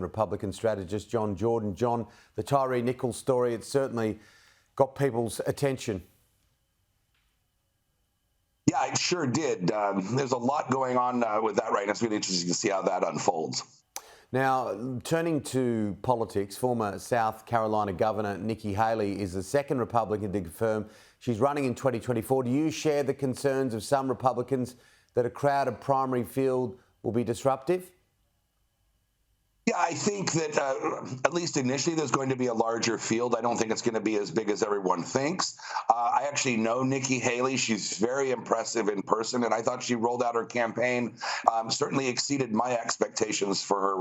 Republican Strategist John Jordan. John, the Tyree Nichols story, it certainly got people's attention. Yeah, it sure did. There's a lot going on with that right now. It's really interesting to see how that unfolds. Now, turning to politics, former South Carolina Governor Nikki Haley is the second Republican to confirm she's running in 2024. Do you share the concerns of some Republicans that a crowded primary field will be disruptive? Yeah, I think that at least initially there's going to be a larger field. I don't think it's going to be as big as everyone thinks. I actually know Nikki Haley. She's very impressive in person, and I thought she rolled out her campaign, certainly exceeded my expectations for her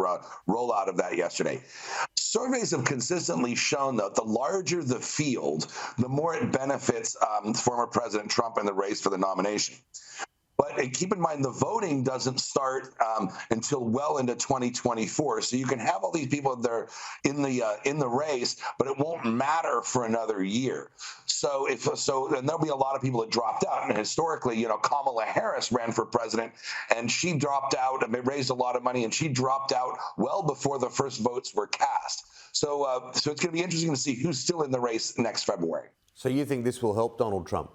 rollout of that yesterday. Surveys have consistently shown that the larger the field, the more it benefits former President Trump in the race for the nomination. But keep in mind, the voting doesn't start until well into 2024. So you can have all these people there in the race, but it won't matter for another year. So and there'll be a lot of people that dropped out. And historically, Kamala Harris ran for president, and she dropped out and raised a lot of money, and she dropped out well before the first votes were cast. So it's going to be interesting to see who's still in the race next February. So you think this will help Donald Trump?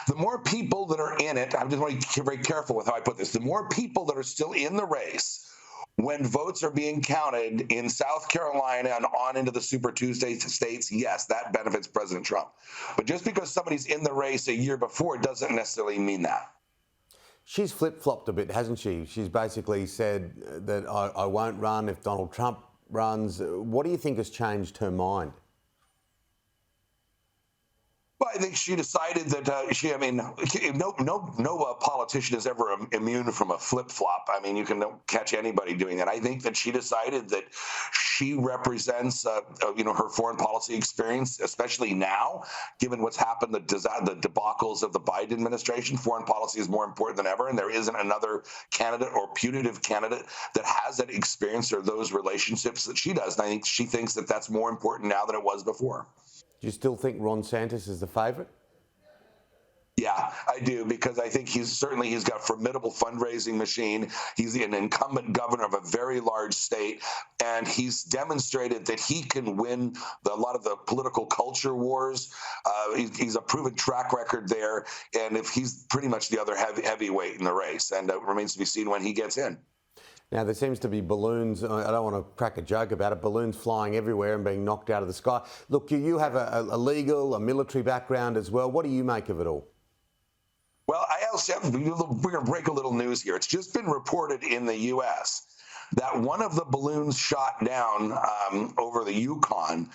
The more people that are in it, I just want to be very careful with how I put this, the more people that are still in the race when votes are being counted in South Carolina and on into the Super Tuesday states, yes, that benefits President Trump. But just because somebody's in the race a year before doesn't necessarily mean that. She's flip-flopped a bit, hasn't she? She's basically said that I won't run if Donald Trump runs. What do you think has changed her mind? Well, I think she decided that no politician is ever immune from a flip-flop. I mean, you can catch anybody doing that. I think that she decided that she represents, her foreign policy experience, especially now, given what's happened, the debacles of the Biden administration. Foreign policy is more important than ever, and there isn't another candidate or putative candidate that has that experience or those relationships that she does. And I think she thinks that that's more important now than it was before. Do you still think Ron DeSantis is the favourite? Yeah, I do, because I think he's got a formidable fundraising machine. He's an incumbent governor of a very large state, and he's demonstrated that he can win a lot of the political culture wars. He's a proven track record there, and if he's pretty much the other heavyweight in the race, and it remains to be seen when he gets in. Now, there seems to be balloons, I don't want to crack a joke about it, balloons flying everywhere and being knocked out of the sky. Look, you have a legal, a military background as well. What do you make of it all? Well, we're going to break a little news here. It's just been reported in the U.S. that one of the balloons shot down over the Yukon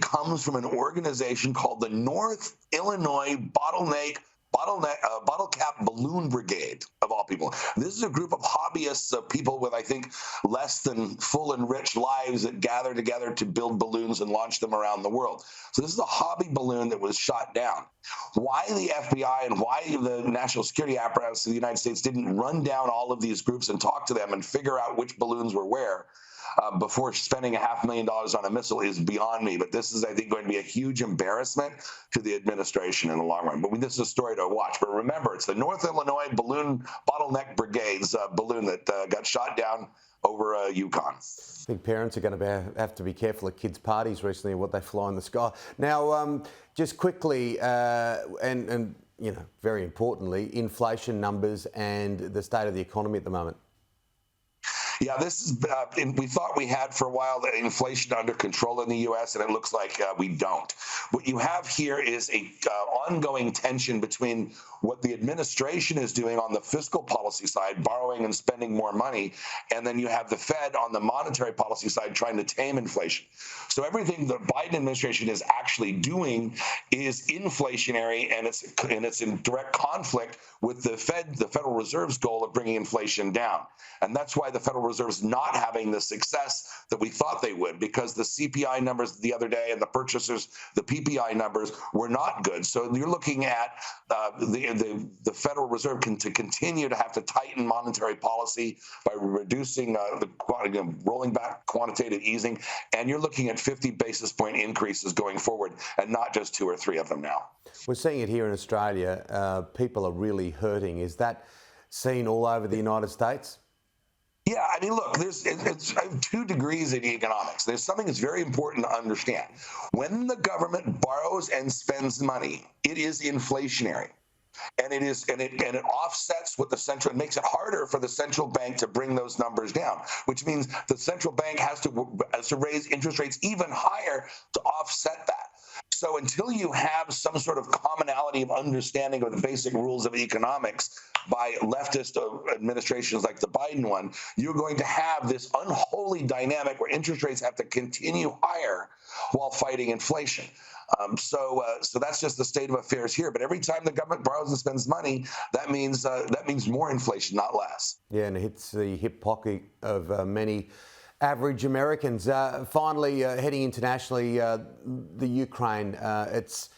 comes from an organization called the North Illinois Bottle Cap Balloon Brigade, of all people. This is a group of hobbyists, of people with, I think, less than full and rich lives that gather together to build balloons and launch them around the world. So this is a hobby balloon that was shot down. Why the FBI and why the national security apparatus of the United States didn't run down all of these groups and talk to them and figure out which balloons were where before spending $500,000 on a missile is beyond me. But this is, I think, going to be a huge embarrassment to the administration in the long run. But this is a story to watch. But remember, it's the North Illinois Bottleneck Brigade's balloon that got shot down over Yukon. I think parents are going to have to be careful at kids' parties recently and what they fly in the sky. Now, just quickly, and very importantly, inflation numbers and the state of the economy at the moment. Yeah, this is. We thought we had for a while the inflation under control in the U.S., and it looks like we don't. What you have here is a ongoing tension between what the administration is doing on the fiscal policy side, borrowing and spending more money, and then you have the Fed on the monetary policy side trying to tame inflation. So everything the Biden administration is actually doing is inflationary, and it's in direct conflict with the Federal Reserve's goal of bringing inflation down. And that's why the Federal Reserve is not having the success that we thought they would, because the CPI numbers the other day and the PPI numbers were not good. So you're looking at the Federal Reserve to continue to have to tighten monetary policy by reducing rolling back quantitative easing, and you're looking at 50 basis point increases going forward, and not just 2 or 3 of them now. We're seeing it here in Australia. People are really hurting. Is that seen all over the United States? Yeah, I mean, look, it's 2 degrees in economics. There's something that's very important to understand. When the government borrows and spends money, it is inflationary. And it offsets what it makes it harder for the central bank to bring those numbers down, which means the central bank has to raise interest rates even higher to offset that. So until you have some sort of commonality of understanding of the basic rules of economics by leftist administrations like the Biden one, you're going to have this unholy dynamic where interest rates have to continue higher while fighting inflation. So that's just the state of affairs here. But every time the government borrows and spends money, that means more inflation, not less. Yeah, and it hits the hip pocket of many average Americans. Finally, heading internationally, the Ukraine. It's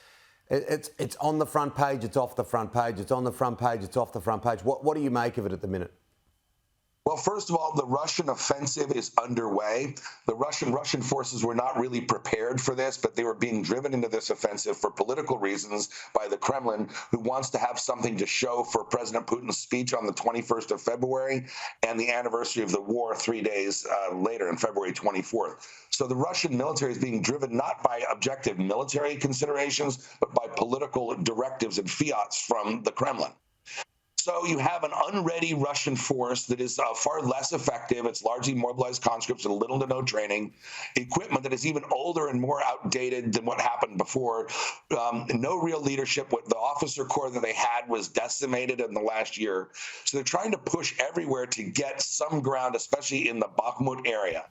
on the front page. It's off the front page. It's on the front page. It's off the front page. What do you make of it at the minute? Well, first of all, the Russian offensive is underway. The Russian forces were not really prepared for this, but they were being driven into this offensive for political reasons by the Kremlin, who wants to have something to show for President Putin's speech on the 21st of February and the anniversary of the war 3 days later, on February 24th. So the Russian military is being driven not by objective military considerations, but by political directives and fiats from the Kremlin. So you have an unready Russian force that is far less effective. It's largely mobilized conscripts with little to no training, equipment that is even older and more outdated than what happened before. No real leadership. What the officer corps that they had was decimated in the last year. So they're trying to push everywhere to get some ground, especially in the Bakhmut area.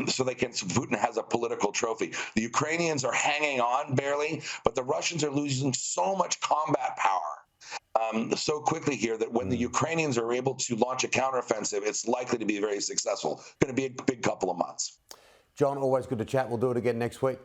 So Putin has a political trophy. The Ukrainians are hanging on barely, but the Russians are losing so much combat power so quickly here that when the Ukrainians are able to launch a counteroffensive, it's likely to be very successful. Going to be a big couple of months. John, always good to chat. We'll do it again next week.